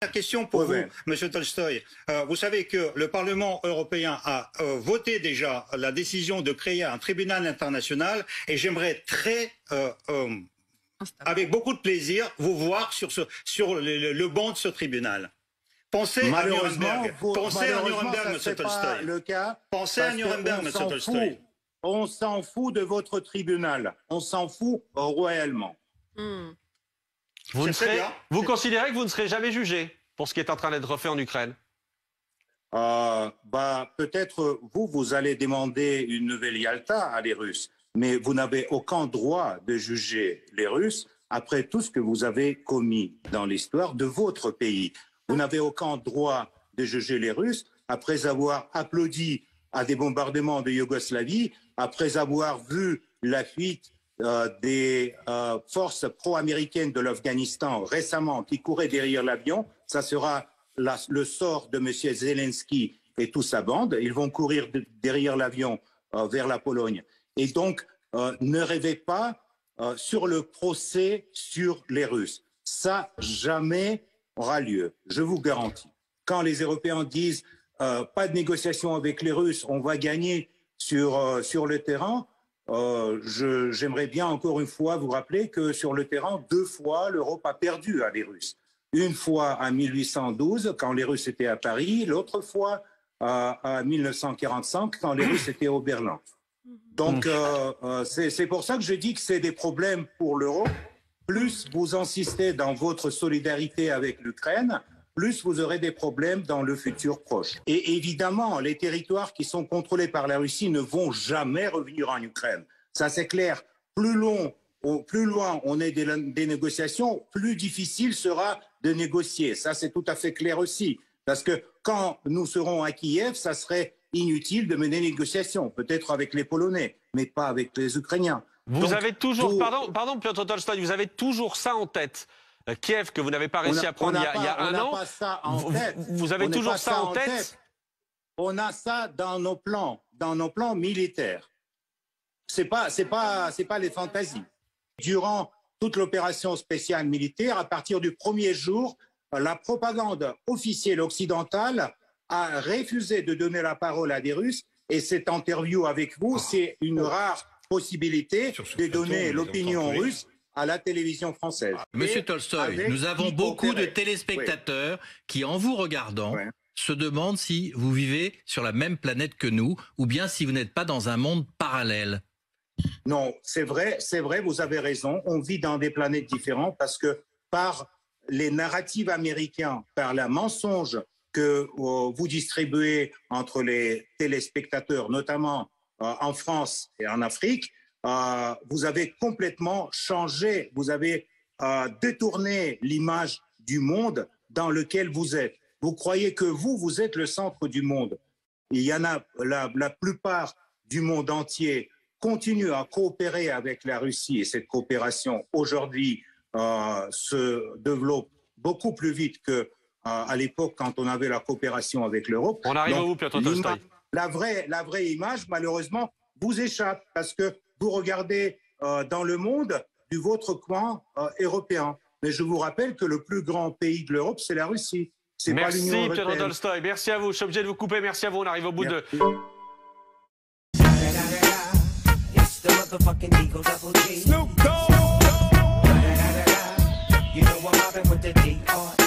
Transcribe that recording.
Question pour vous, Monsieur Tolstoï. Vous savez que le Parlement européen a voté déjà la décision de créer un tribunal international et j'aimerais avec beaucoup de plaisir, vous voir sur le banc de ce tribunal. Pensez à Nuremberg. Pensez à Nuremberg, Monsieur Tolstoï. Pensez à Nuremberg, Monsieur Tolstoï. On s'en fout de votre tribunal. On s'en fout royalement. Vous considérez que vous ne serez jamais jugé pour ce qui est en train d'être fait en Ukraine? Peut-être vous allez demander une nouvelle Yalta à les Russes, mais vous n'avez aucun droit de juger les Russes après tout ce que vous avez commis dans l'histoire de votre pays. Vous n'avez aucun droit de juger les Russes après avoir applaudi à des bombardements de Yougoslavie, après avoir vu la fuite des forces pro-américaines de l'Afghanistan récemment qui couraient derrière l'avion. Ça sera le sort de M. Zelensky et toute sa bande. Ils vont courir derrière l'avion vers la Pologne. Et donc, ne rêvez pas sur le procès sur les Russes. Ça, jamais aura lieu, je vous garantis. Quand les Européens disent pas de négociation avec les Russes, on va gagner sur le terrain, j'aimerais bien encore une fois vous rappeler que sur le terrain, 2 fois, l'Europe a perdu à les Russes. Une fois en 1812, quand les Russes étaient à Paris, l'autre fois en 1945, quand les Russes étaient au Berlin. Donc, c'est pour ça que je dis que c'est des problèmes pour l'Europe. Plus vous insistez dans votre solidarité avec l'Ukraine, plus vous aurez des problèmes dans le futur proche. Et évidemment, les territoires qui sont contrôlés par la Russie ne vont jamais revenir en Ukraine. Ça, c'est clair. Plus loin on est des négociations, plus difficile sera de négocier. Ça, c'est tout à fait clair aussi. Parce que quand nous serons à Kiev, ça serait inutile de mener des négociations, peut-être avec les Polonais, mais pas avec les Ukrainiens. Vous avez toujours, pardon, Piotr Tolstoï, vous avez toujours ça en tête. Kiev, que vous n'avez pas réussi à prendre il y a un an. Vous avez toujours ça en tête. On a ça dans nos plans militaires. C'est pas les fantaisies. Durant toute l'opération spéciale militaire, à partir du premier jour, la propagande officielle occidentale a refusé de donner la parole à des Russes. Et cette interview avec vous, c'est une rare possibilité de donner l'opinion russe à la télévision française. Monsieur Tolstoï, nous avons beaucoup de téléspectateurs qui, en vous regardant, se demandent si vous vivez sur la même planète que nous ou bien si vous n'êtes pas dans un monde parallèle. Non, c'est vrai, vous avez raison. On vit dans des planètes différentes parce que par les narratifs américains, par le mensonge que vous distribuez entre les téléspectateurs, notamment en France et en Afrique, vous avez complètement changé, vous avez détourné l'image du monde dans lequel vous êtes. Vous croyez que vous êtes le centre du monde. Il y en a, la plupart du monde entier continue à coopérer avec la Russie et cette coopération aujourd'hui se développe beaucoup plus vite qu'à l'époque quand on avait la coopération avec l'Europe. On arrive à vous, Piotr Tolstoï. La vraie image, malheureusement, vous échappe parce que vous regardez dans le monde du votre coin européen. Mais je vous rappelle que le plus grand pays de l'Europe, c'est la Russie. Merci, Piotr Tolstoï. Merci à vous. Je suis obligé de vous couper. Merci à vous. On arrive au bout de... Snoop Dogg. You know I'm mobbing with the D.R.